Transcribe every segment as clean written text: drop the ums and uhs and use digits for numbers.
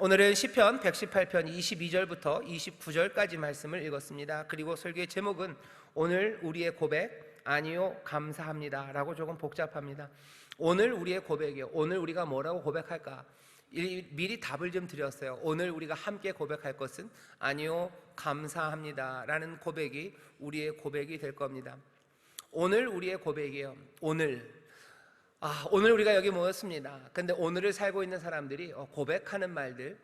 오늘은 시편 118편 22절부터 29절까지 말씀을 읽었습니다. 그리고 설교의 제목은 오늘 우리의 고백 아니요 감사합니다 라고 조금 복잡합니다. 오늘 우리의 고백이요. 오늘 우리가 뭐라고 고백할까? 미리 답을 좀 드렸어요. 오늘 우리가 함께 고백할 것은 아니요 감사합니다 라는 고백이 우리의 고백이 될 겁니다. 오늘 우리의 고백이에요. 오늘 우리가 여기 모였습니다. 근데 오늘을 살고 있는 사람들이 고백하는 말들,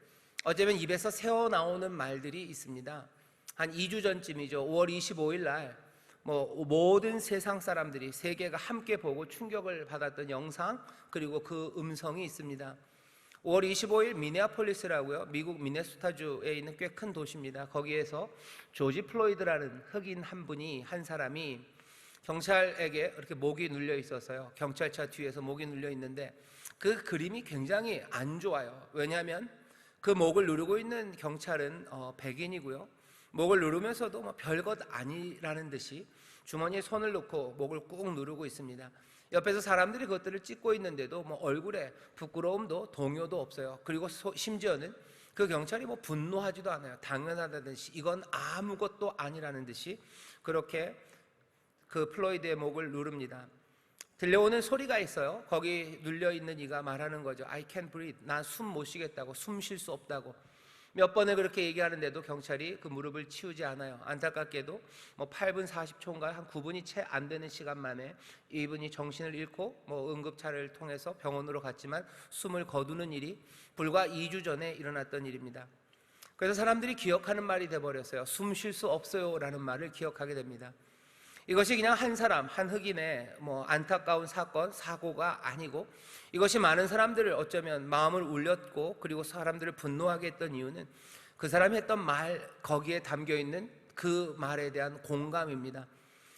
어쩌면 입에서 새어나오는 말들이 있습니다. 한 2주 전쯤이죠. 5월 25일 날 모든 세상 사람들이, 세계가 함께 보고 충격을 받았던 영상, 그리고 그 음성이 있습니다. 5월 25일 미네아폴리스라고요, 미국 미네소타주에 있는 꽤 큰 도시입니다. 거기에서 조지 플로이드라는 흑인 한 사람이 경찰에게 이렇게 목이 눌려 있었어요. 경찰차 뒤에서 목이 눌려 있는데 그 그림이 굉장히 안 좋아요. 왜냐하면 그 목을 누르고 있는 경찰은 백인이고요. 목을 누르면서도 별것 아니라는 듯이 주머니에 손을 넣고 목을 꾹 누르고 있습니다. 옆에서 사람들이 그것들을 찍고 있는데도 얼굴에 부끄러움도 동요도 없어요. 그리고 심지어는 그 경찰이 분노하지도 않아요. 당연하다는 듯이, 이건 아무것도 아니라는 듯이 그렇게 그 플로이드의 목을 누릅니다. 들려오는 소리가 있어요. 거기 눌려있는 이가 말하는 거죠. I can't breathe. 난 숨 못 쉬겠다고, 숨 쉴 수 없다고. 몇 번을 그렇게 얘기하는데도 경찰이 그 무릎을 치우지 않아요. 안타깝게도 8분 40초인가 한 9분이 채 안 되는 시간 만에 이분이 정신을 잃고 응급차를 통해서 병원으로 갔지만 숨을 거두는 일이 불과 2주 전에 일어났던 일입니다. 그래서 사람들이 기억하는 말이 돼버렸어요. 숨 쉴 수 없어요 라는 말을 기억하게 됩니다. 이것이 그냥 한 사람, 한 흑인의 안타까운 사고가 아니고, 이것이 많은 사람들을 어쩌면 마음을 울렸고, 그리고 사람들을 분노하게 했던 이유는 그 사람이 했던 말, 거기에 담겨있는 그 말에 대한 공감입니다.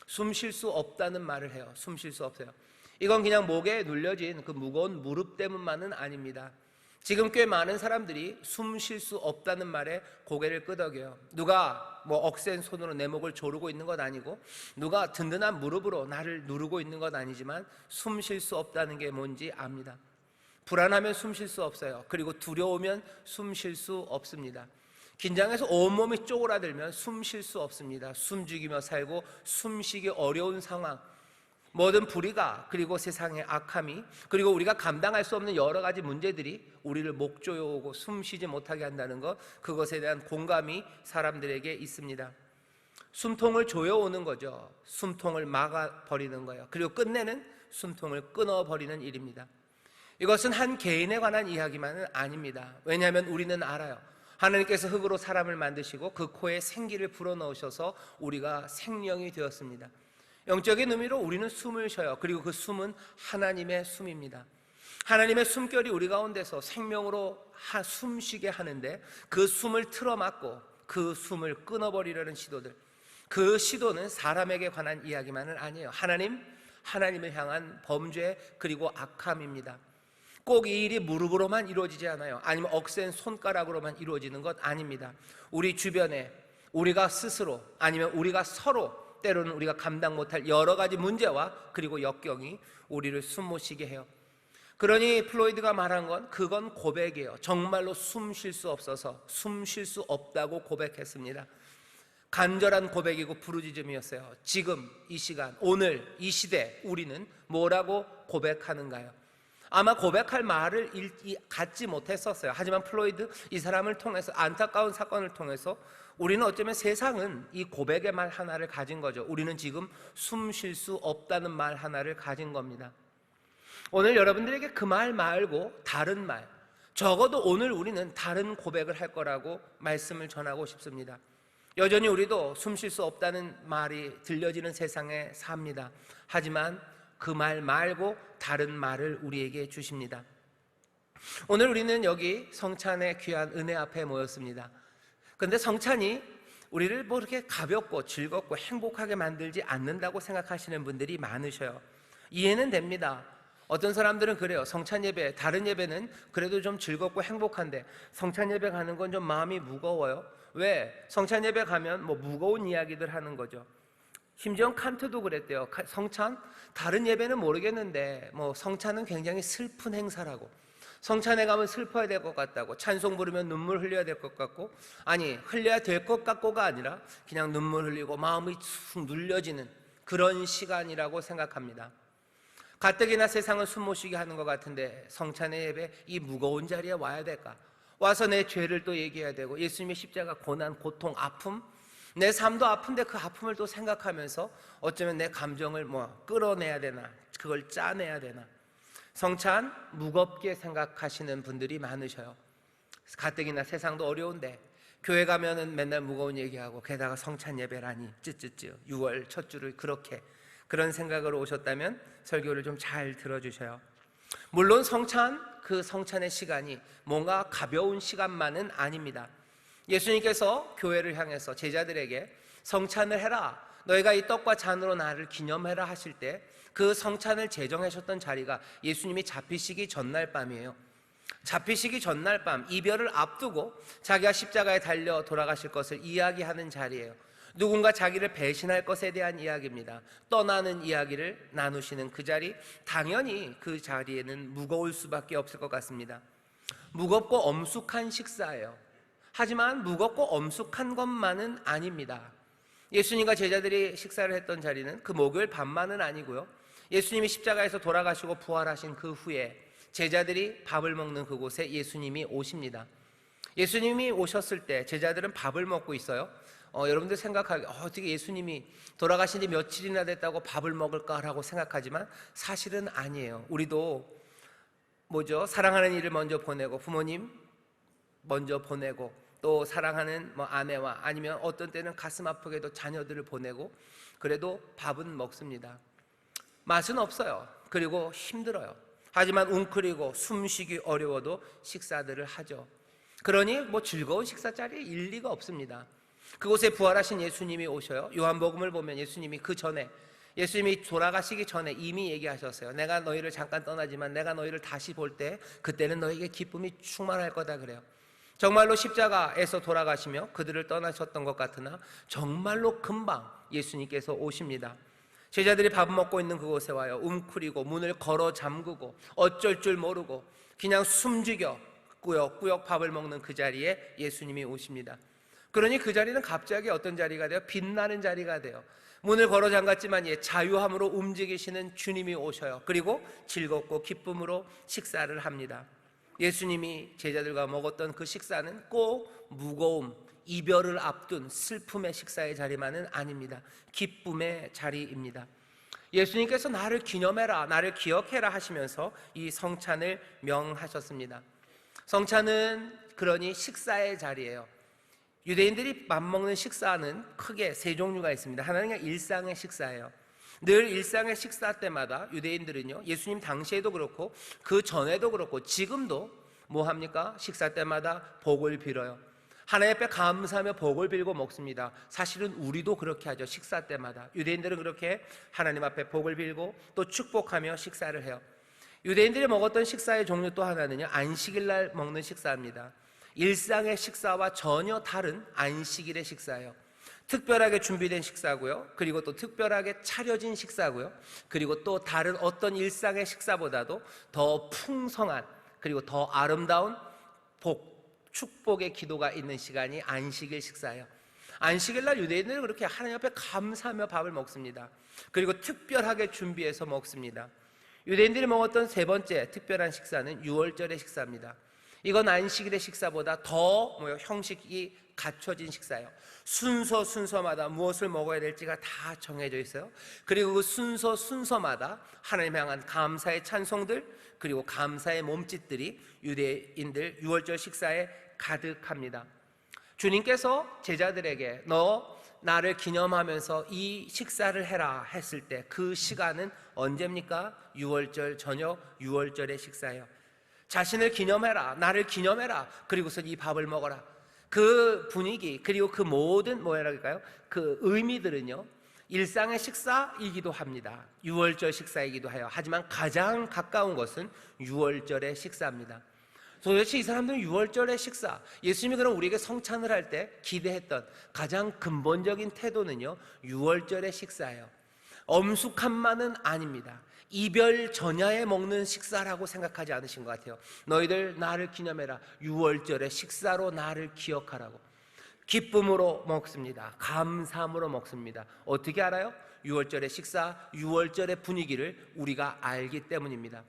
숨 쉴 수 없다는 말을 해요. 숨 쉴 수 없어요. 이건 그냥 목에 눌려진 그 무거운 무릎 때문만은 아닙니다. 지금 꽤 많은 사람들이 숨 쉴 수 없다는 말에 고개를 끄덕여요. 누가 억센 손으로 내 목을 조르고 있는 건 아니고, 누가 든든한 무릎으로 나를 누르고 있는 건 아니지만 숨 쉴 수 없다는 게 뭔지 압니다. 불안하면 숨 쉴 수 없어요. 그리고 두려우면 숨 쉴 수 없습니다. 긴장해서 온몸이 쪼그라들면 숨 쉴 수 없습니다. 숨죽이며 살고 숨쉬기 어려운 상황, 모든 불의가, 그리고 세상의 악함이, 그리고 우리가 감당할 수 없는 여러 가지 문제들이 우리를 목조여오고 숨쉬지 못하게 한다는 것, 그것에 대한 공감이 사람들에게 있습니다. 숨통을 조여오는 거죠. 숨통을 막아버리는 거예요. 그리고 끝내는 숨통을 끊어버리는 일입니다. 이것은 한 개인에 관한 이야기만은 아닙니다. 왜냐하면 우리는 알아요. 하나님께서 흙으로 사람을 만드시고 그 코에 생기를 불어넣으셔서 우리가 생명이 되었습니다. 영적인 의미로 우리는 숨을 쉬어요. 그리고 그 숨은 하나님의 숨입니다. 하나님의 숨결이 우리 가운데서 생명으로 숨쉬게 하는데, 그 숨을 틀어막고 그 숨을 끊어버리려는 시도들, 그 시도는 사람에게 관한 이야기만은 아니에요. 하나님을 향한 범죄, 그리고 악함입니다. 꼭 이 일이 무릎으로만 이루어지지 않아요. 아니면 억센 손가락으로만 이루어지는 것 아닙니다. 우리 주변에 우리가 스스로, 아니면 우리가 서로, 때로는 우리가 감당 못할 여러 가지 문제와 그리고 역경이 우리를 숨 못 쉬게 해요. 그러니 플로이드가 말한 건, 그건 고백이에요. 정말로 숨 쉴 수 없어서 숨 쉴 수 없다고 고백했습니다. 간절한 고백이고 부르짖음이었어요. 지금 이 시간, 오늘 이 시대 우리는 뭐라고 고백하는가요? 아마 고백할 말을 갖지 못했었어요. 하지만 플로이드, 이 사람을 통해서, 안타까운 사건을 통해서 우리는 어쩌면 세상은 이 고백의 말 하나를 가진 거죠. 우리는 지금 숨 쉴 수 없다는 말 하나를 가진 겁니다. 오늘 여러분들에게 그 말 말고 다른 말, 적어도 오늘 우리는 다른 고백을 할 거라고 말씀을 전하고 싶습니다. 여전히 우리도 숨 쉴 수 없다는 말이 들려지는 세상에 삽니다. 하지만 그 말 말고 다른 말을 우리에게 주십니다. 오늘 우리는 여기 성찬의 귀한 은혜 앞에 모였습니다. 그런데 성찬이 우리를 이렇게 가볍고 즐겁고 행복하게 만들지 않는다고 생각하시는 분들이 많으셔요. 이해는 됩니다. 어떤 사람들은 그래요. 성찬 예배, 다른 예배는 그래도 좀 즐겁고 행복한데 성찬 예배 가는 건 좀 마음이 무거워요. 왜? 성찬 예배 가면 무거운 이야기들 하는 거죠. 심지어 칸트도 그랬대요. 성찬? 다른 예배는 모르겠는데 성찬은 굉장히 슬픈 행사라고, 성찬에 가면 슬퍼야 될 것 같다고, 찬송 부르면 눈물 흘려야 될 것 같고, 아니 흘려야 될 것 같고가 아니라 그냥 눈물 흘리고 마음이 쑥 눌려지는 그런 시간이라고 생각합니다. 가뜩이나 세상은 숨 못 쉬게 하는 것 같은데 성찬의 예배 이 무거운 자리에 와야 될까? 와서 내 죄를 또 얘기해야 되고, 예수님의 십자가 고난, 고통, 아픔, 내 삶도 아픈데 그 아픔을 또 생각하면서 어쩌면 내 감정을 끌어내야 되나, 그걸 짜내야 되나. 성찬 무겁게 생각하시는 분들이 많으셔요. 가뜩이나 세상도 어려운데 교회 가면은 맨날 무거운 얘기하고, 게다가 성찬 예배라니 쯔쯔쯔 6월 첫 주를 그렇게, 그런 생각으로 오셨다면 설교를 좀 잘 들어주셔요. 물론 그 성찬의 시간이 뭔가 가벼운 시간만은 아닙니다. 예수님께서 교회를 향해서 제자들에게 성찬을 해라, 너희가 이 떡과 잔으로 나를 기념해라 하실 때 그 성찬을 제정하셨던 자리가 예수님이 잡히시기 전날 밤이에요. 잡히시기 전날 밤, 이별을 앞두고 자기가 십자가에 달려 돌아가실 것을 이야기하는 자리예요. 누군가 자기를 배신할 것에 대한 이야기입니다. 떠나는 이야기를 나누시는 그 자리, 당연히 그 자리에는 무거울 수밖에 없을 것 같습니다. 무겁고 엄숙한 식사예요. 하지만 무겁고 엄숙한 것만은 아닙니다. 예수님과 제자들이 식사를 했던 자리는 그 목요일 밤만은 아니고요, 예수님이 십자가에서 돌아가시고 부활하신 그 후에 제자들이 밥을 먹는 그곳에 예수님이 오십니다. 예수님이 오셨을 때 제자들은 밥을 먹고 있어요. 여러분들 생각하기, 어떻게 예수님이 돌아가신 지 며칠이나 됐다고 밥을 먹을까라고 생각하지만 사실은 아니에요. 우리도 사랑하는 이를 먼저 보내고, 부모님 먼저 보내고, 또 사랑하는 아내와, 아니면 어떤 때는 가슴 아프게도 자녀들을 보내고, 그래도 밥은 먹습니다. 맛은 없어요. 그리고 힘들어요. 하지만 웅크리고 숨쉬기 어려워도 식사들을 하죠. 그러니 즐거운 식사 자리에 일리가 없습니다. 그곳에 부활하신 예수님이 오셔요. 요한복음을 보면 예수님이 예수님이 돌아가시기 전에 이미 얘기하셨어요. 내가 너희를 잠깐 떠나지만 내가 너희를 다시 볼 때 그때는 너희에게 기쁨이 충만할 거다 그래요. 정말로 십자가에서 돌아가시며 그들을 떠나셨던 것 같으나 정말로 금방 예수님께서 오십니다. 제자들이 밥 먹고 있는 그곳에 와요. 웅크리고 문을 걸어 잠그고 어쩔 줄 모르고 그냥 숨죽여 꾸역꾸역 밥을 먹는 그 자리에 예수님이 오십니다. 그러니 그 자리는 갑자기 어떤 자리가 돼요? 빛나는 자리가 돼요. 문을 걸어 잠갔지만 자유함으로 움직이시는 주님이 오셔요. 그리고 즐겁고 기쁨으로 식사를 합니다. 예수님이 제자들과 먹었던 그 식사는 꼭 무거움, 이별을 앞둔 슬픔의 식사의 자리만은 아닙니다. 기쁨의 자리입니다. 예수님께서 나를 기념해라, 나를 기억해라 하시면서 이 성찬을 명하셨습니다. 성찬은 그러니 식사의 자리예요. 유대인들이 맘먹는 식사는 크게 세 종류가 있습니다. 하나는 일상의 식사예요. 늘 일상의 식사 때마다 유대인들은요, 예수님 당시에도 그렇고 그 전에도 그렇고 지금도 뭐합니까? 식사 때마다 복을 빌어요. 하나님 앞에 감사하며 복을 빌고 먹습니다. 사실은 우리도 그렇게 하죠. 식사 때마다 유대인들은 그렇게 하나님 앞에 복을 빌고 또 축복하며 식사를 해요. 유대인들이 먹었던 식사의 종류 또 하나는요, 안식일날 먹는 식사입니다. 일상의 식사와 전혀 다른 안식일의 식사예요. 특별하게 준비된 식사고요, 그리고 또 특별하게 차려진 식사고요, 그리고 또 다른 어떤 일상의 식사보다도 더 풍성한, 그리고 더 아름다운 축복의 기도가 있는 시간이 안식일 식사예요. 안식일날 유대인들은 그렇게 하나님 앞에 감사하며 밥을 먹습니다. 그리고 특별하게 준비해서 먹습니다. 유대인들이 먹었던 세 번째 특별한 식사는 유월절의 식사입니다. 이건 안식일의 식사보다 더 형식이 갖춰진 식사예요. 순서마다 무엇을 먹어야 될지가 다 정해져 있어요. 그리고 그 순서마다 하나님 향한 감사의 찬송들, 그리고 감사의 몸짓들이 유대인들 유월절 식사에 가득합니다. 주님께서 제자들에게 너 나를 기념하면서 이 식사를 해라 했을 때 그 시간은 언제입니까? 유월절 저녁 유월절의 식사예요. 자신을 기념해라, 나를 기념해라, 그리고서 이 밥을 먹어라. 그 분위기, 그리고 그 모든 그 의미들은요, 일상의 식사이기도 합니다. 유월절 식사이기도 해요. 하지만 가장 가까운 것은 유월절의 식사입니다. 도대체 이 사람들은 유월절의 식사, 예수님이 그럼 우리에게 성찬을 할 때 기대했던 가장 근본적인 태도는요, 유월절의 식사예요. 엄숙함만은 아닙니다. 이별 전야에 먹는 식사라고 생각하지 않으신 것 같아요. 너희들 나를 기념해라. 유월절의 식사로 나를 기억하라고. 기쁨으로 먹습니다. 감사함으로 먹습니다. 어떻게 알아요? 유월절의 식사, 유월절의 분위기를 우리가 알기 때문입니다.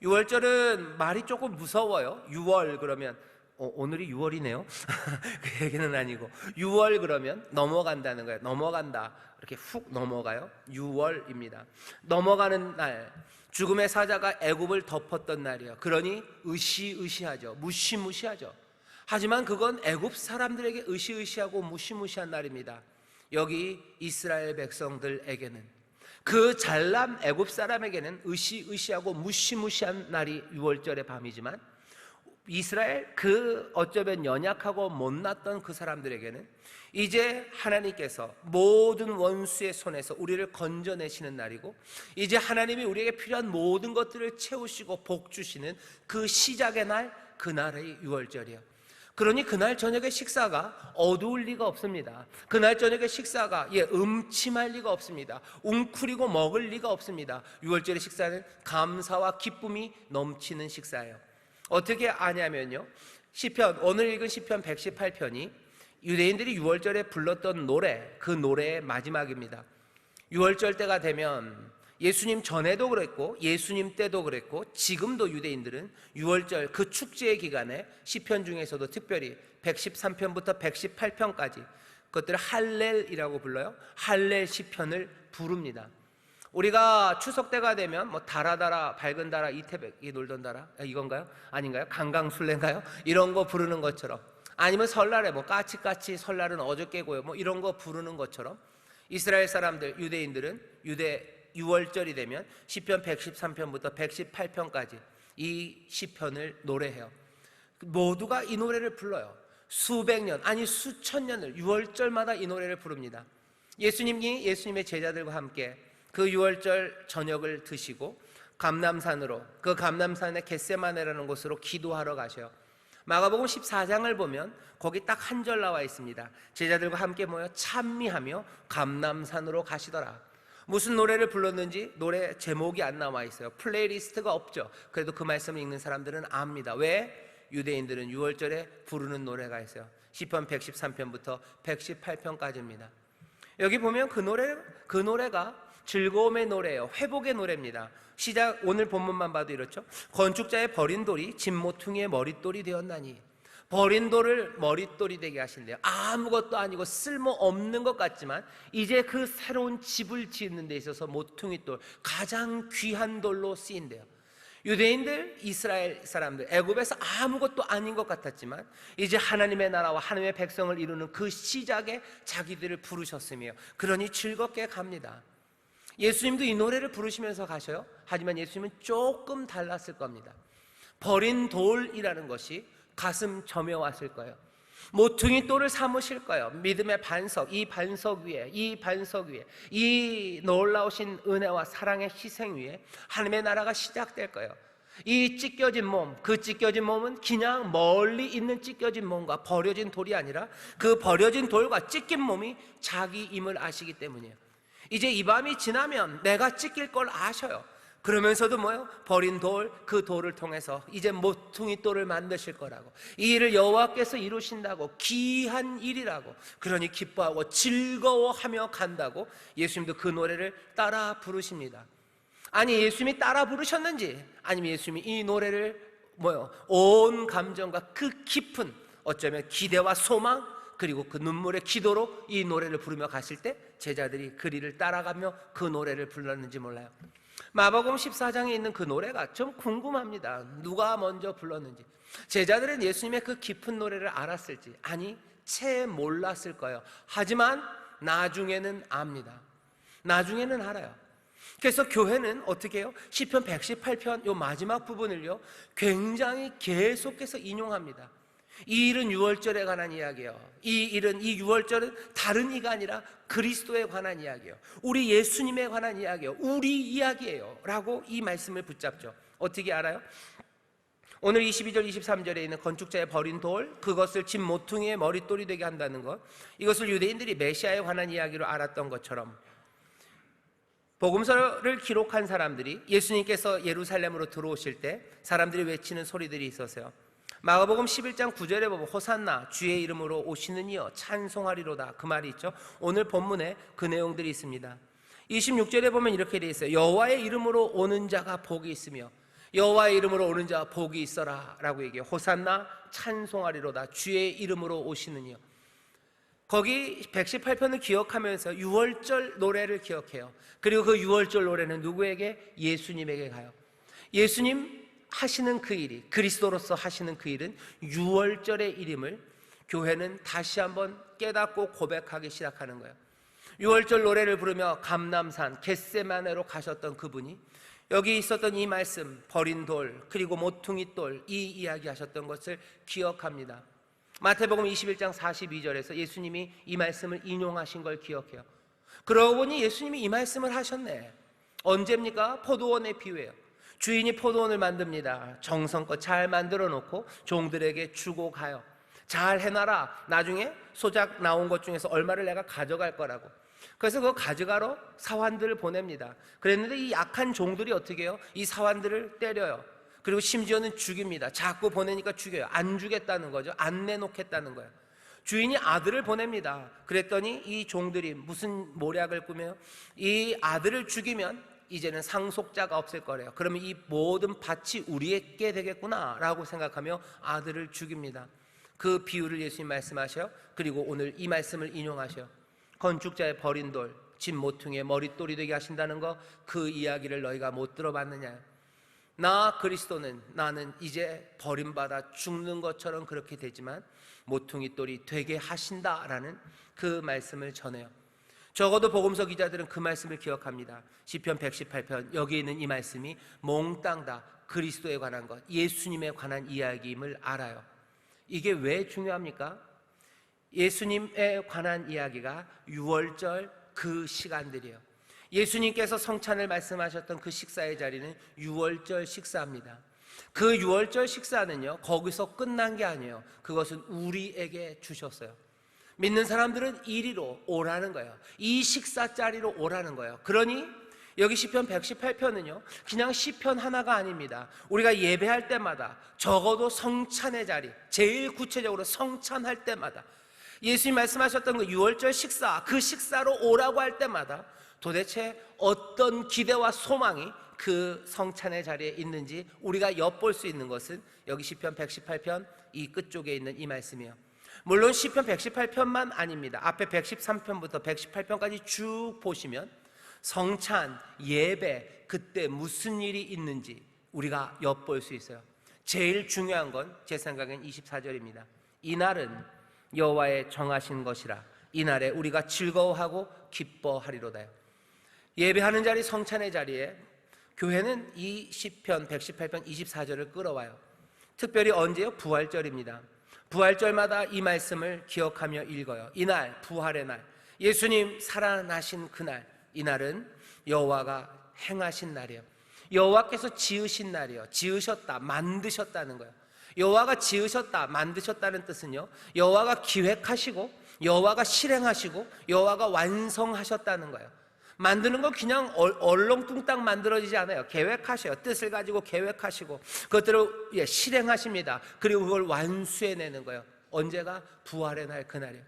유월절은 말이 조금 무서워요. 유월 그러면 오늘이 6월이네요. 그 얘기는 아니고 6월 그러면 넘어간다는 거예요. 넘어간다. 이렇게 훅 넘어가요. 6월입니다. 넘어가는 날, 죽음의 사자가 애굽을 덮었던 날이에요. 그러니 으시으시하죠. 무시무시하죠. 하지만 그건 애굽 사람들에게 으시으시하고 무시무시한 날입니다. 여기 이스라엘 백성들에게는, 그 잘난 애굽 사람에게는 으시으시하고 무시무시한 날이 6월절의 밤이지만, 이스라엘 그 어쩌면 연약하고 못났던 그 사람들에게는 이제 하나님께서 모든 원수의 손에서 우리를 건져내시는 날이고, 이제 하나님이 우리에게 필요한 모든 것들을 채우시고 복 주시는 그 시작의 날, 그날의 6월절이에요. 그러니 그날 저녁의 식사가 어두울 리가 없습니다. 그날 저녁의 식사가 음침할 리가 없습니다. 웅크리고 먹을 리가 없습니다. 6월절의 식사는 감사와 기쁨이 넘치는 식사예요. 어떻게 아냐면요, 시편, 오늘 읽은 시편 118편이 유대인들이 6월절에 불렀던 노래, 그 노래의 마지막입니다. 6월절 때가 되면 예수님 전에도 그랬고 예수님 때도 그랬고 지금도 유대인들은 6월절 그 축제의 기간에 시편 중에서도 특별히 113편부터 118편까지 그것들을 할렐이라고 불러요. 할렐 시편을 부릅니다. 우리가 추석 때가 되면 뭐 달아달아 밝은 달아 이태백이 놀던 달아, 이건가요? 아닌가요? 강강술래인가요? 이런 거 부르는 것처럼, 아니면 설날에 뭐 까치까치 설날은 어저께고요, 뭐 이런 거 부르는 것처럼 이스라엘 사람들, 유대인들은 6월절이 되면 시편 113편부터 118편까지 이 시편을 노래해요. 모두가 이 노래를 불러요. 수백 년, 아니 수천 년을 6월절마다 이 노래를 부릅니다. 예수님이 예수님의 제자들과 함께 그 6월절 저녁을 드시고 감람산으로, 그 감람산의 겟세마네라는 곳으로 기도하러 가셔요. 마가복음 14장을 보면 거기 딱 한 절 나와 있습니다. 제자들과 함께 모여 찬미하며 감람산으로 가시더라. 무슨 노래를 불렀는지 노래 제목이 안 나와 있어요. 플레이리스트가 없죠. 그래도 그 말씀을 읽는 사람들은 압니다. 왜? 유대인들은 6월절에 부르는 노래가 있어요. 시편 113편부터 118편까지입니다. 여기 보면 그 노래가 즐거움의 노래예요. 회복의 노래입니다. 시작, 오늘 본문만 봐도 이렇죠. 건축자의 버린 돌이 집 모퉁이의 머릿돌이 되었나니. 버린 돌을 머릿돌이 되게 하신대요. 아무것도 아니고 쓸모없는 것 같지만 이제 그 새로운 집을 짓는 데 있어서 모퉁이돌, 가장 귀한 돌로 쓰인대요. 유대인들, 이스라엘 사람들, 애굽에서 아무것도 아닌 것 같았지만 이제 하나님의 나라와 하나님의 백성을 이루는 그 시작에 자기들을 부르셨으며, 그러니 즐겁게 갑니다. 예수님도 이 노래를 부르시면서 가셔요. 하지만 예수님은 조금 달랐을 겁니다. 버린 돌이라는 것이 가슴 점여 왔을 거예요. 모퉁이 돌을 삼으실 거예요. 믿음의 반석, 이 반석 위에 이 놀라우신 은혜와 사랑의 희생 위에 하나님의 나라가 시작될 거예요. 이 찢겨진 몸, 그 찢겨진 몸은 그냥 멀리 있는 찢겨진 몸과 버려진 돌이 아니라 그 버려진 돌과 찢긴 몸이 자기임을 아시기 때문이에요. 이제 이 밤이 지나면 내가 찢길 걸 아셔요. 그러면서도 뭐요? 버린 돌, 그 돌을 통해서 이제 모퉁이 돌을 만드실 거라고, 이 일을 여호와께서 이루신다고, 귀한 일이라고, 그러니 기뻐하고 즐거워하며 간다고 예수님도 그 노래를 따라 부르십니다. 아니, 예수님이 따라 부르셨는지, 아니면 예수님이 이 노래를 온 감정과 그 깊은 어쩌면 기대와 소망, 그리고 그 눈물의 기도로 이 노래를 부르며 가실 때 제자들이 그 일을 따라가며 그 노래를 불렀는지 몰라요. 마가복음 14장에 있는 그 노래가 좀 궁금합니다. 누가 먼저 불렀는지. 제자들은 예수님의 그 깊은 노래를 알았을지, 아니 채 몰랐을 거예요. 하지만 나중에는 압니다. 나중에는 알아요. 그래서 교회는 어떻게 해요? 시편 118편 요 마지막 부분을요 굉장히 계속해서 인용합니다. 이 일은 6월절에 관한 이야기예요. 이 6월절은 다른 이가 아니라 그리스도에 관한 이야기예요. 우리 예수님에 관한 이야기예요. 우리 이야기예요 라고 이 말씀을 붙잡죠. 어떻게 알아요? 오늘 22절 23절에 있는 건축자의 버린 돌, 그것을 집 모퉁이의 머릿돌이 되게 한다는 것, 이것을 유대인들이 메시아에 관한 이야기로 알았던 것처럼 복음서를 기록한 사람들이 예수님께서 예루살렘으로 들어오실 때 사람들이 외치는 소리들이 있었어요. 마가복음 11장 9절에 보면 호산나 주의 이름으로 오시는 이여 찬송하리로다, 그 말이 있죠. 오늘 본문에 그 내용들이 있습니다. 26절에 보면 이렇게 되어 있어요. 여호와의 이름으로 오는 자가 복이 있으며, 여호와의 이름으로 오는 자가 복이 있어라 라고 얘기해요. 호산나 찬송하리로다, 주의 이름으로 오시는 이여. 거기 118편을 기억하면서 유월절 노래를 기억해요. 그리고 그 유월절 노래는 누구에게? 예수님에게 가요. 예수님 하시는 그 일이, 그리스도로서 하시는 그 일은 유월절의 일임을 교회는 다시 한번 깨닫고 고백하기 시작하는 거예요. 유월절 노래를 부르며 감람산 겟세마네로 가셨던 그분이 여기 있었던 이 말씀, 버린 돌 그리고 모퉁이 돌, 이 이야기 하셨던 것을 기억합니다. 마태복음 21장 42절에서 예수님이 이 말씀을 인용하신 걸 기억해요. 그러고 보니 예수님이 이 말씀을 하셨네. 언제입니까? 포도원의 비유예요. 주인이 포도원을 만듭니다. 정성껏 잘 만들어 놓고 종들에게 주고 가요. 잘 해놔라, 나중에 소작 나온 것 중에서 얼마를 내가 가져갈 거라고. 그래서 그거 가져가러 사환들을 보냅니다. 그랬는데 이 약한 종들이 어떻게 해요? 이 사환들을 때려요. 그리고 심지어는 죽입니다. 자꾸 보내니까 죽여요. 안 주겠다는 거죠. 안 내놓겠다는 거예요. 주인이 아들을 보냅니다. 그랬더니 이 종들이 무슨 모략을 꾸며요? 이 아들을 죽이면 이제는 상속자가 없을 거래요. 그러면 이 모든 밭이 우리에게 되겠구나 라고 생각하며 아들을 죽입니다. 그 비유를 예수님 말씀하셔요. 그리고 오늘 이 말씀을 인용하셔요. 건축자의 버린 돌, 집 모퉁이의 머릿돌이 되게 하신다는 거, 그 이야기를 너희가 못 들어봤느냐. 나 그리스도는, 나는 이제 버림받아 죽는 것처럼 그렇게 되지만 모퉁이 돌이 되게 하신다라는 그 말씀을 전해요. 적어도 복음서 기자들은 그 말씀을 기억합니다. 시편 118편, 여기 있는 이 말씀이 몽땅 다 그리스도에 관한 것, 예수님에 관한 이야기임을 알아요. 이게 왜 중요합니까? 예수님에 관한 이야기가 유월절 그 시간들이에요. 예수님께서 성찬을 말씀하셨던 그 식사의 자리는 유월절 식사입니다. 그 유월절 식사는요, 거기서 끝난 게 아니에요. 그것은 우리에게 주셨어요. 믿는 사람들은 이리로 오라는 거예요. 이 식사 자리로 오라는 거예요. 그러니 여기 시편 118편은요 그냥 시편 하나가 아닙니다. 우리가 예배할 때마다, 적어도 성찬의 자리, 제일 구체적으로 성찬할 때마다, 예수님 말씀하셨던 그 유월절 식사, 그 식사로 오라고 할 때마다 도대체 어떤 기대와 소망이 그 성찬의 자리에 있는지 우리가 엿볼 수 있는 것은 여기 시편 118편 이 끝쪽에 있는 이 말씀이에요. 물론 시편 118편만 아닙니다. 앞에 113편부터 118편까지 쭉 보시면 성찬, 예배, 그때 무슨 일이 있는지 우리가 엿볼 수 있어요. 제일 중요한 건 제 생각엔 24절입니다. 이날은 여호와의 정하신 것이라, 이날에 우리가 즐거워하고 기뻐하리로다요. 예배하는 자리, 성찬의 자리에 교회는 이 시편 118편 24절을 끌어와요. 특별히 언제요? 부활절입니다. 부활절마다 이 말씀을 기억하며 읽어요. 이날, 부활의 날, 예수님 살아나신 그날, 이날은 여호와가 행하신 날이에요. 여호와께서 지으신 날이에요. 지으셨다, 만드셨다는 거예요. 여호와가 지으셨다, 만드셨다는 뜻은요, 여호와가 기획하시고 여호와가 실행하시고 여호와가 완성하셨다는 거예요. 만드는 건 그냥 얼렁뚱땅 만들어지지 않아요. 계획하셔요. 뜻을 가지고 계획하시고 그것들을 실행하십니다. 그리고 그걸 완수해내는 거예요. 언제가? 부활의 날, 그날이에요.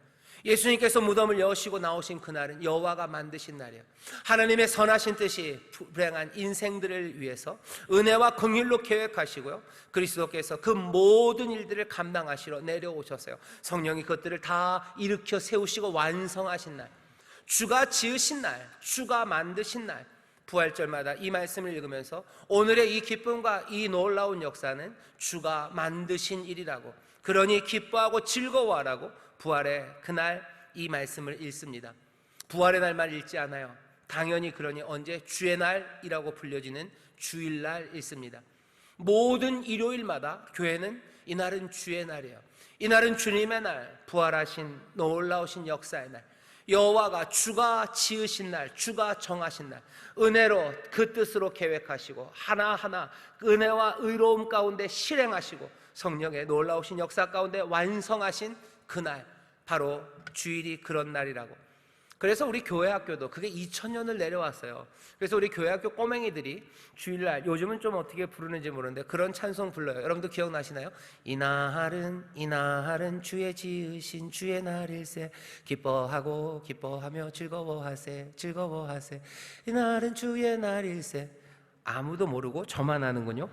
예수님께서 무덤을 여시고 나오신 그날은 여호와가 만드신 날이에요. 하나님의 선하신 뜻이 불행한 인생들을 위해서 은혜와 긍휼로 계획하시고요, 그리스도께서 그 모든 일들을 감당하시러 내려오셨어요. 성령이 그것들을 다 일으켜 세우시고 완성하신 날, 주가 지으신 날, 주가 만드신 날, 부활절마다 이 말씀을 읽으면서 오늘의 이 기쁨과 이 놀라운 역사는 주가 만드신 일이라고, 그러니 기뻐하고 즐거워하라고 부활의 그날 이 말씀을 읽습니다. 부활의 날만 읽지 않아요. 당연히 그러니 언제? 주의 날이라고 불려지는 주일날 읽습니다. 모든 일요일마다 교회는 이날은 주의 날이에요. 이날은 주님의 날, 부활하신 놀라우신 역사의 날, 여호와가 주가 지으신 날, 주가 정하신 날, 은혜로 그 뜻으로 계획하시고 하나하나 은혜와 의로움 가운데 실행하시고 성령의 놀라우신 역사 가운데 완성하신 그날, 바로 주일이 그런 날이라고. 그래서 우리 교회 학교도 그게 2000년을 내려왔어요. 그래서 우리 교회 학교 꼬맹이들이 주일날, 요즘은 좀 어떻게 부르는지 모르는데 그런 찬송 불러요. 여러분도 기억나시나요? 이날은 주의 지으신 주의 날일세, 기뻐하고 기뻐하며 즐거워하세 즐거워하세, 이날은 주의 날일세. 아무도 모르고 저만 아는군요.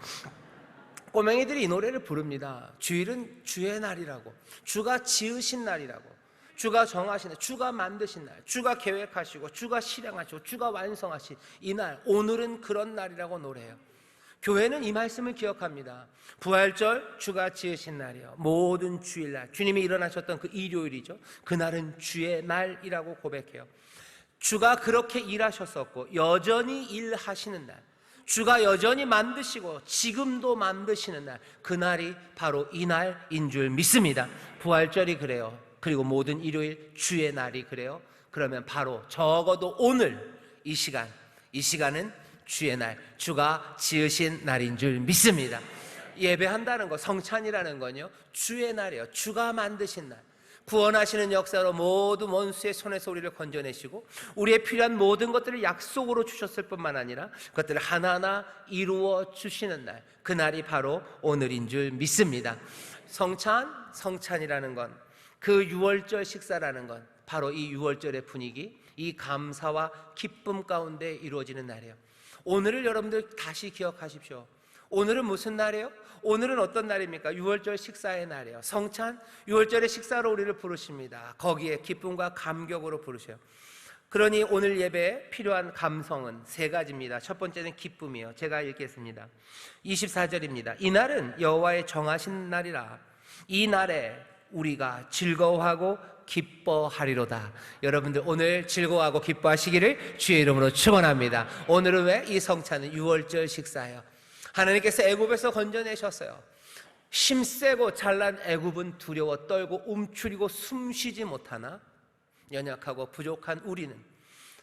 꼬맹이들이 이 노래를 부릅니다. 주일은 주의 날이라고, 주가 지으신 날이라고, 주가 정하신 날, 주가 만드신 날, 주가 계획하시고 주가 실행하시고 주가 완성하신 이 날, 오늘은 그런 날이라고 노래해요. 교회는 이 말씀을 기억합니다. 부활절 주가 지으신 날이요, 모든 주일날 주님이 일어나셨던 그 일요일이죠. 그날은 주의 날이라고 고백해요. 주가 그렇게 일하셨었고 여전히 일하시는 날, 주가 여전히 만드시고 지금도 만드시는 날, 그날이 바로 이 날인 줄 믿습니다. 부활절이 그래요. 그리고 모든 일요일 주의 날이 그래요. 그러면 바로 적어도 오늘 이 시간은 주의 날, 주가 지으신 날인 줄 믿습니다. 예배한다는 거, 성찬이라는 건요, 주의 날이에요. 주가 만드신 날, 구원하시는 역사로 모든 원수의 손에서 우리를 건져내시고 우리의 필요한 모든 것들을 약속으로 주셨을 뿐만 아니라 그것들을 하나하나 이루어 주시는 날, 그날이 바로 오늘인 줄 믿습니다. 성찬이라는 건, 그 유월절 식사라는 건 바로 이 유월절의 분위기, 이 감사와 기쁨 가운데 이루어지는 날이에요. 오늘을 여러분들 다시 기억하십시오. 오늘은 무슨 날이에요? 오늘은 어떤 날입니까? 유월절 식사의 날이에요. 성찬, 유월절의 식사로 우리를 부르십니다. 거기에 기쁨과 감격으로 부르셔요. 그러니 오늘 예배에 필요한 감성은 세 가지입니다. 첫 번째는 기쁨이에요. 제가 읽겠습니다. 24절입니다. 이날은 여호와의 정하신 날이라, 이 날에 우리가 즐거워하고 기뻐하리로다. 여러분들 오늘 즐거워하고 기뻐하시기를 주의 이름으로 축원합니다. 오늘은 왜? 이 성찬은 유월절 식사예요. 하나님께서 애굽에서 건져내셨어요. 힘세고 잘난 애굽은 두려워 떨고 움츠리고 숨쉬지 못하나 연약하고 부족한 우리는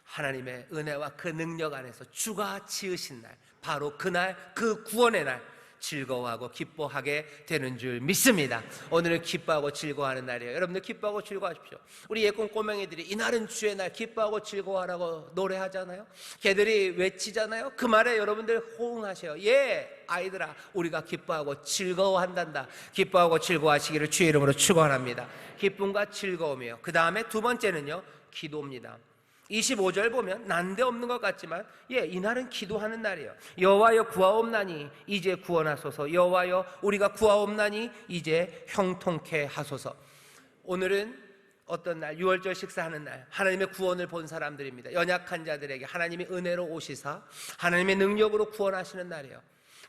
하나님의 은혜와 그 능력 안에서 주가 지으신 날, 바로 그날, 그 구원의 날 즐거워하고 기뻐하게 되는 줄 믿습니다. 오늘은 기뻐하고 즐거워하는 날이에요. 여러분들 기뻐하고 즐거워하십시오. 우리 예꿈 꼬맹이들이 이날은 주의 날, 기뻐하고 즐거워하라고 노래하잖아요. 걔들이 외치잖아요. 그 말에 여러분들 호응하세요. 예, 아이들아, 우리가 기뻐하고 즐거워한단다. 기뻐하고 즐거워하시기를 주의 이름으로 축원합니다. 기쁨과 즐거움이에요. 그 다음에 두 번째는요, 기도입니다. 25절 보면 난데없는 것 같지만 이날은 기도하는 날이에요. 여호와여 구하옵나니 이제 구원하소서. 여호와여 우리가 구하옵나니 이제 형통케 하소서. 오늘은 어떤 날? 유월절 식사하는 날, 하나님의 구원을 본 사람들입니다. 연약한 자들에게 하나님이 은혜로 오시사 하나님의 능력으로 구원하시는 날이에요.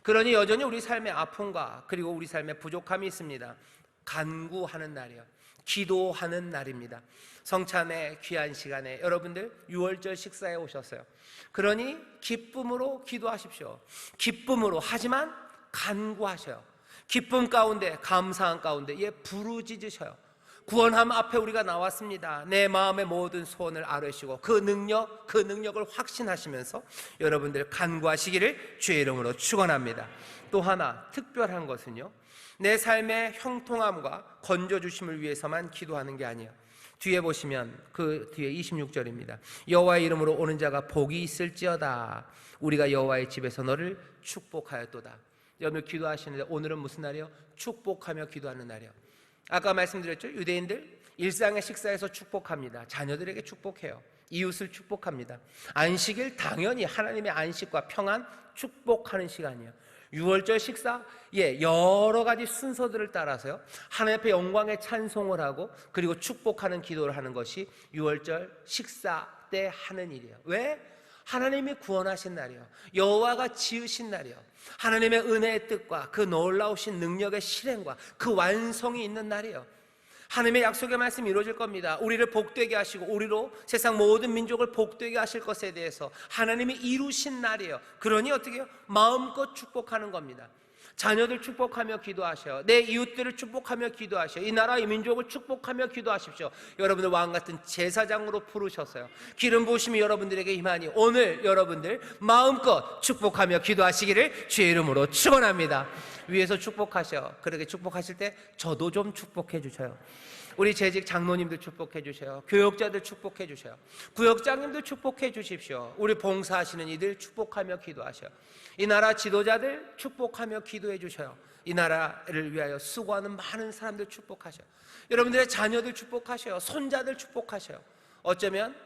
그러니 여전히 우리 삶의 아픔과 그리고 우리 삶의 부족함이 있습니다. 간구하는 날이에요. 기도하는 날입니다. 성찬의 귀한 시간에 여러분들 유월절 식사에 오셨어요. 그러니 기쁨으로 기도하십시오. 기쁨으로, 하지만 간구하셔요. 기쁨 가운데, 감사한 가운데 부르짖으셔요. 구원함 앞에 우리가 나왔습니다. 내 마음의 모든 소원을 아뢰시고 그 능력을 확신하시면서 여러분들 간구하시기를 주의 이름으로 축원합니다. 또 하나 특별한 것은요, 내 삶의 형통함과 건져주심을 위해서만 기도하는 게 아니에요. 뒤에 보시면 그 뒤에 26절입니다. 여호와의 이름으로 오는 자가 복이 있을지어다. 우리가 여호와의 집에서 너를 축복하였도다. 여러분 기도하시는데 오늘은 무슨 날이에요? 축복하며 기도하는 날이에요. 아까 말씀드렸죠? 유대인들 일상의 식사에서 축복합니다. 자녀들에게 축복해요. 이웃을 축복합니다. 안식일 당연히 하나님의 안식과 평안 축복하는 시간이에요. 유월절 식사, 여러 가지 순서들을 따라서요, 하나님 앞에 영광의 찬송을 하고 그리고 축복하는 기도를 하는 것이 유월절 식사 때 하는 일이에요. 왜? 하나님이 구원하신 날이에요. 여호와가 지으신 날이에요. 하나님의 은혜의 뜻과 그 놀라우신 능력의 실행과 그 완성이 있는 날이에요. 하나님의 약속의 말씀이 이루어질 겁니다. 우리를 복되게 하시고 우리로 세상 모든 민족을 복되게 하실 것에 대해서 하나님이 이루신 날이에요. 그러니 어떻게 해요? 마음껏 축복하는 겁니다. 자녀들 축복하며 기도하셔요. 내 이웃들을 축복하며 기도하셔요. 이 나라 이 민족을 축복하며 기도하십시오. 여러분들 왕같은 제사장으로 부르셨어요. 기름 부으심이 여러분들에게 임하니 오늘 여러분들 마음껏 축복하며 기도하시기를 주의 이름으로 축원합니다. 위에서 축복하셔. 그렇게 축복하실 때 저도 좀 축복해 주셔요. 우리 재직 장로님들 축복해 주셔요. 교역자들 축복해 주셔요. 구역장님들 축복해 주십시오. 우리 봉사하시는 이들 축복하며 기도하셔요. 이 나라 지도자들 축복하며 기도해 주셔요. 이 나라를 위하여 수고하는 많은 사람들 축복하셔요. 여러분들의 자녀들 축복하셔요. 손자들 축복하셔요. 어쩌면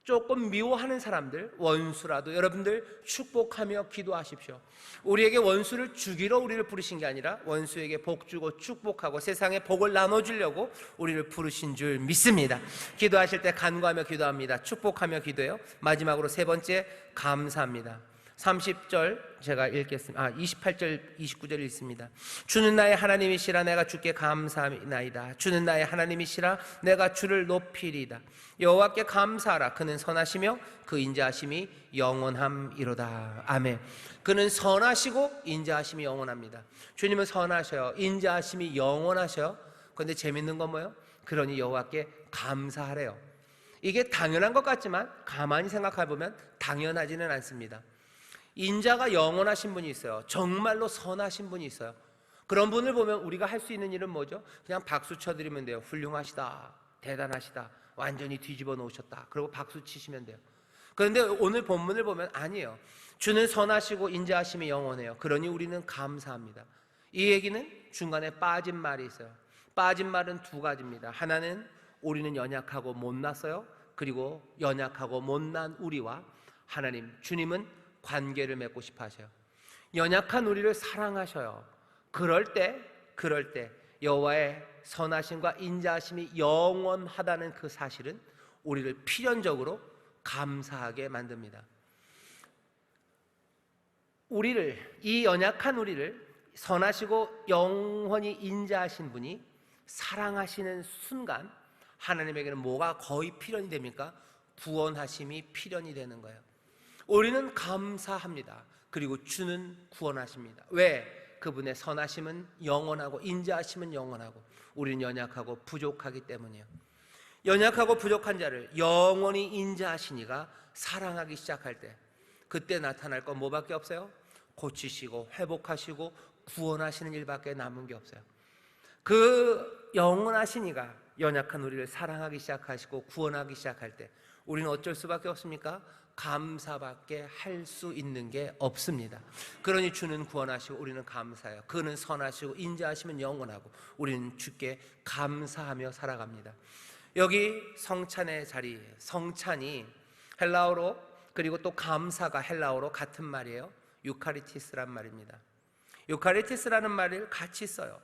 조금 미워하는 사람들, 원수라도 여러분들 축복하며 기도하십시오. 우리에게 원수를 죽이러 우리를 부르신 게 아니라 원수에게 복 주고 축복하고 세상에 복을 나눠주려고 우리를 부르신 줄 믿습니다. 기도하실 때 간구하며 기도합니다. 축복하며 기도해요. 마지막으로 세 번째, 감사합니다. 30절 제가 읽겠습니다. 28절 29절 읽습니다. 주는 나의 하나님이시라 내가 주께 감사하나이다. 주는 나의 하나님이시라 내가 주를 높이리이다. 여호와께 감사하라. 그는 선하시며 그 인자하심이 영원함이로다. 아멘. 그는 선하시고 인자하심이 영원합니다. 주님은 선하셔요. 인자하심이 영원하셔요. 그런데 재밌는 건 뭐예요? 그러니 여호와께 감사하래요. 이게 당연한 것 같지만 가만히 생각해 보면 당연하지는 않습니다. 인자가 영원하신 분이 있어요. 정말로 선하신 분이 있어요. 그런 분을 보면 우리가 할 수 있는 일은 뭐죠? 그냥 박수 쳐드리면 돼요. 훌륭하시다, 대단하시다, 완전히 뒤집어 놓으셨다, 그리고 박수 치시면 돼요. 그런데 오늘 본문을 보면 아니에요. 주는 선하시고 인자하심이 영원해요. 그러니 우리는 감사합니다. 이 얘기는 중간에 빠진 말이 있어요. 빠진 말은 두 가지입니다. 하나는 우리는 연약하고 못났어요. 그리고 연약하고 못난 우리와 하나님, 주님은 관계를 맺고 싶어 하셔요. 연약한 우리를 사랑하셔요. 그럴 때 여호와의 선하심과 인자하심이 영원하다는 그 사실은 우리를 필연적으로 감사하게 만듭니다. 이 연약한 우리를 선하시고 영원히 인자하신 분이 사랑하시는 순간 하나님에게는 뭐가 거의 필연이 됩니까? 구원하심이 필연이 되는 거예요. 우리는 감사합니다. 그리고 주는 구원하십니다. 왜? 그분의 선하심은 영원하고 인자하심은 영원하고 우리는 연약하고 부족하기 때문이에요. 연약하고 부족한 자를 영원히 인자하시니가 사랑하기 시작할 때 그때 나타날 건 뭐밖에 없어요? 고치시고 회복하시고 구원하시는 일밖에 남은 게 없어요. 그 영원하시니가 연약한 우리를 사랑하기 시작하시고 구원하기 시작할 때 우리는 어쩔 수밖에 없습니까? 감사밖에 할 수 있는 게 없습니다. 그러니 주는 구원하시고 우리는 감사해요. 그는 선하시고 인자하시면 영원하고 우리는 주께 감사하며 살아갑니다. 여기 성찬의 자리, 성찬이 헬라어로 그리고 또 감사가 헬라어로 같은 말이에요. 유카리티스란 말입니다. 유카리티스라는 말을 같이 써요.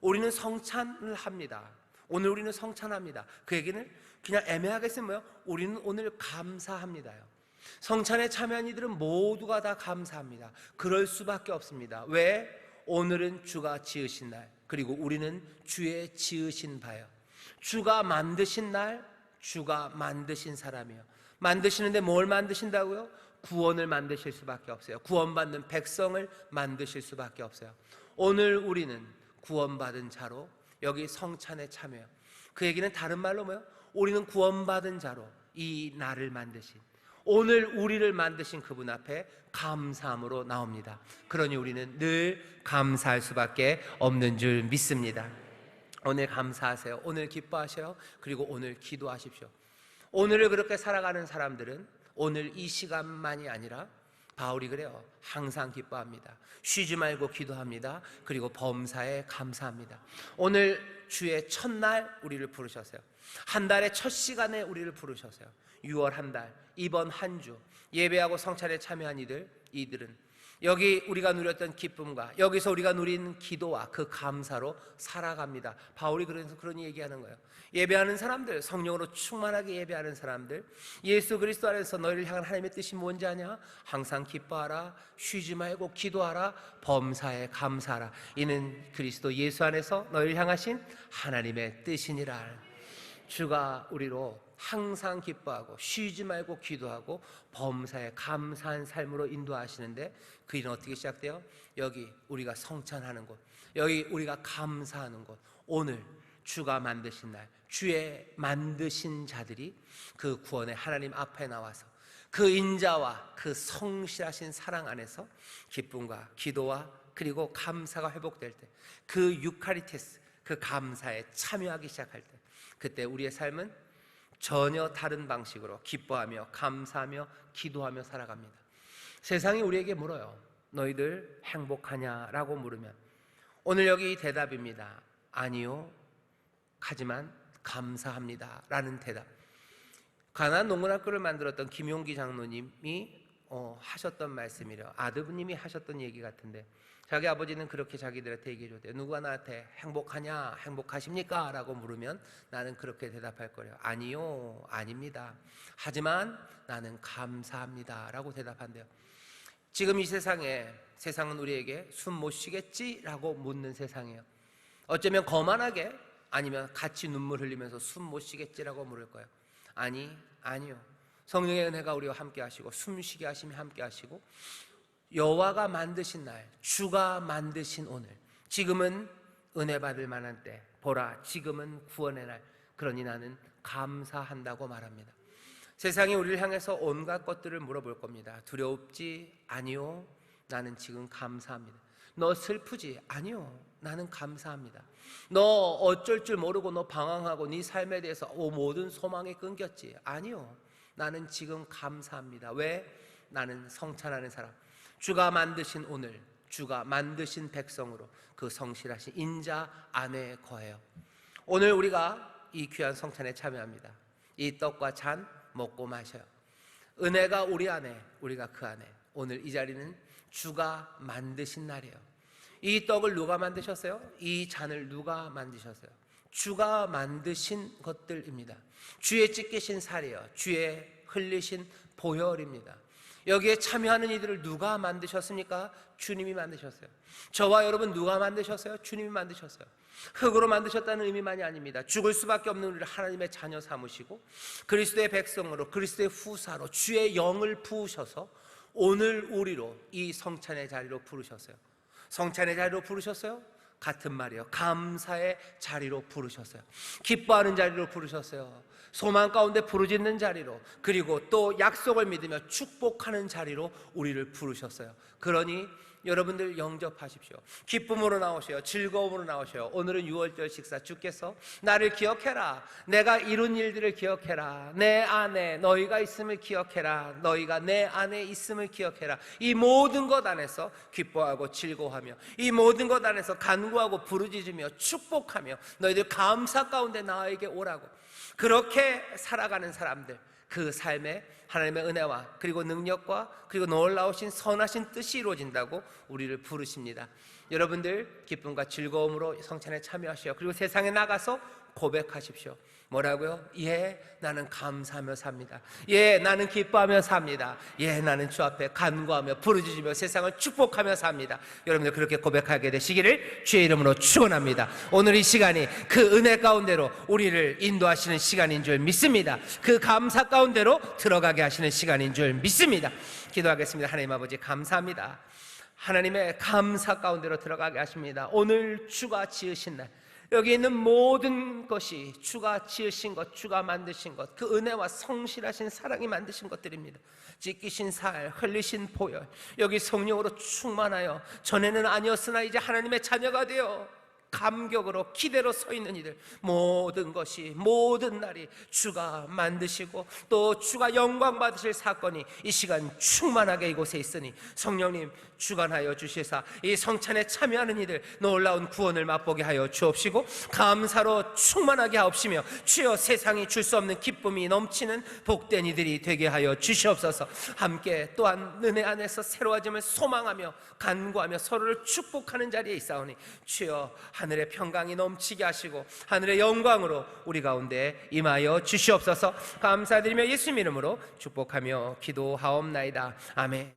우리는 성찬을 합니다. 오늘 우리는 성찬합니다. 그 얘기는 그냥 애매하게 쓰면 우리는 오늘 감사합니다요. 성찬에 참여한 이들은 모두가 다 감사합니다. 그럴 수밖에 없습니다. 왜? 오늘은 주가 지으신 날, 그리고 우리는 주의 지으신 바요. 주가 만드신 날, 주가 만드신 사람이요. 만드시는데 뭘 만드신다고요? 구원을 만드실 수밖에 없어요. 구원받는 백성을 만드실 수밖에 없어요. 오늘 우리는 구원받은 자로 여기 성찬에 참여해요. 그 얘기는 다른 말로 뭐예요? 우리는 구원받은 자로 이 나를 만드신, 오늘 우리를 만드신 그분 앞에 감사함으로 나옵니다. 그러니 우리는 늘 감사할 수밖에 없는 줄 믿습니다. 오늘 감사하세요. 오늘 기뻐하세요. 그리고 오늘 기도하십시오. 오늘을 그렇게 살아가는 사람들은 오늘 이 시간만이 아니라 바울이 그래요. 항상 기뻐합니다. 쉬지 말고 기도합니다. 그리고 범사에 감사합니다. 오늘 주의 첫날 우리를 부르셨어요. 한 달의 첫 시간에 우리를 부르셨어요. 6월 한 달, 이번 한 주 예배하고 성찬에 참여한 이들은 여기 우리가 누렸던 기쁨과 여기서 우리가 누린 기도와 그 감사로 살아갑니다. 바울이 그래서 그런 얘기하는 거예요. 예배하는 사람들, 성령으로 충만하게 예배하는 사람들, 예수 그리스도 안에서 너희를 향한 하나님의 뜻이 뭔지 아냐? 항상 기뻐하라, 쉬지 말고 기도하라, 범사에 감사하라. 이는 그리스도 예수 안에서 너희를 향하신 하나님의 뜻이니라. 주가 우리로 항상 기뻐하고 쉬지 말고 기도하고 범사에 감사한 삶으로 인도하시는데 그 일은 어떻게 시작돼요? 여기 우리가 성찬하는 곳, 여기 우리가 감사하는 곳, 오늘 주가 만드신 날, 주의 만드신 자들이 그 구원의 하나님 앞에 나와서 그 인자와 그 성실하신 사랑 안에서 기쁨과 기도와 그리고 감사가 회복될 때, 그 유카리테스, 그 감사에 참여하기 시작할 때, 그때 우리의 삶은 전혀 다른 방식으로 기뻐하며 감사하며 기도하며 살아갑니다. 세상이 우리에게 물어요. 너희들 행복하냐라고 물으면 오늘 여기 대답입니다. 아니요, 하지만 감사합니다 라는 대답. 가나안 농군학교를 만들었던 김용기 장로님이 하셨던 말씀이래요. 아드님이 하셨던 얘기 같은데, 자기 아버지는 그렇게 자기들한테 얘기해 줬대요. 누가 나한테 행복하냐, 행복하십니까? 라고 물으면 나는 그렇게 대답할 거래요. 아니요, 아닙니다. 하지만 나는 감사합니다 라고 대답한대요. 지금 이 세상은 우리에게 숨 못 쉬겠지? 라고 묻는 세상이에요. 어쩌면 거만하게, 아니면 같이 눈물 흘리면서 숨 못 쉬겠지라고 물을 거예요. 아니요. 성령의 은혜가 우리와 함께 하시고 숨쉬게 하시며 함께 하시고, 여호와가 만드신 날, 주가 만드신 오늘, 지금은 은혜 받을 만한 때, 보라 지금은 구원의 날, 그러니 나는 감사한다고 말합니다. 세상이 우리를 향해서 온갖 것들을 물어볼 겁니다. 두렵지? 아니요, 나는 지금 감사합니다. 너 슬프지? 아니요, 나는 감사합니다. 너 어쩔 줄 모르고 너 방황하고 네 삶에 대해서 모든 소망이 끊겼지? 아니요, 나는 지금 감사합니다. 왜? 나는 성찬하는 사람, 주가 만드신 오늘, 주가 만드신 백성으로 그 성실하신 인자 안에 거해요. 오늘 우리가 이 귀한 성찬에 참여합니다. 이 떡과 잔 먹고 마셔요. 은혜가 우리 안에, 우리가 그 안에. 오늘 이 자리는 주가 만드신 날이에요. 이 떡을 누가 만드셨어요? 이 잔을 누가 만드셨어요? 주가 만드신 것들입니다. 주의 찢기신 살이에요. 주의 흘리신 보혈입니다. 여기에 참여하는 이들을 누가 만드셨습니까? 주님이 만드셨어요. 저와 여러분 누가 만드셨어요? 주님이 만드셨어요. 흙으로 만드셨다는 의미만이 아닙니다. 죽을 수밖에 없는 우리를 하나님의 자녀 삼으시고 그리스도의 백성으로, 그리스도의 후사로 주의 영을 부으셔서 오늘 우리로 이 성찬의 자리로 부르셨어요. 성찬의 자리로 부르셨어요? 같은 말이에요. 감사의 자리로 부르셨어요. 기뻐하는 자리로 부르셨어요. 소망 가운데 부르짖는 자리로, 그리고 또 약속을 믿으며 축복하는 자리로 우리를 부르셨어요. 그러니 여러분들 영접하십시오. 기쁨으로 나오셔요. 즐거움으로 나오셔요. 오늘은 6월절 식사, 주께서 나를 기억해라, 내가 이룬 일들을 기억해라, 내 안에 너희가 있음을 기억해라, 너희가 내 안에 있음을 기억해라. 이 모든 것 안에서 기뻐하고 즐거워하며, 이 모든 것 안에서 간구하고 부르짖으며 축복하며 너희들 감사 가운데 나에게 오라고. 그렇게 살아가는 사람들, 그 삶에 하나님의 은혜와 그리고 능력과 그리고 놀라우신 선하신 뜻이 이루어진다고 우리를 부르십니다. 여러분들 기쁨과 즐거움으로 성찬에 참여하시오. 그리고 세상에 나가서 고백하십시오. 뭐라고요? 예, 나는 감사하며 삽니다. 예, 나는 기뻐하며 삽니다. 예, 나는 주 앞에 간구하며 부르짖으며 세상을 축복하며 삽니다. 여러분들 그렇게 고백하게 되시기를 주의 이름으로 축원합니다. 오늘 이 시간이 그 은혜 가운데로 우리를 인도하시는 시간인 줄 믿습니다. 그 감사 가운데로 들어가게 하시는 시간인 줄 믿습니다. 기도하겠습니다. 하나님 아버지, 감사합니다. 하나님의 감사 가운데로 들어가게 하십니다. 오늘 주가 지으신 날, 여기 있는 모든 것이 주가 지으신 것, 주가 만드신 것, 그 은혜와 성실하신 사랑이 만드신 것들입니다. 찢기신 살, 흘리신 보혈, 여기 성령으로 충만하여 전에는 아니었으나 이제 하나님의 자녀가 되어 감격으로 기대로 서 있는 이들, 모든 것이, 모든 날이 주가 만드시고 또 주가 영광 받으실 사건이 이 시간 충만하게 이곳에 있으니 성령님 주관하여 주시사 이 성찬에 참여하는 이들 놀라운 구원을 맛보게 하여 주옵시고 감사로 충만하게 하옵시며 주여 세상이 줄 수 없는 기쁨이 넘치는 복된 이들이 되게 하여 주시옵소서. 함께 또한 은혜 안에서 새로워짐을 소망하며 간구하며 서로를 축복하는 자리에 있사오니 주여 하늘의 평강이 넘치게 하시고 하늘의 영광으로 우리 가운데 임하여 주시옵소서. 감사드리며 예수님 이름으로 축복하며 기도하옵나이다. 아멘.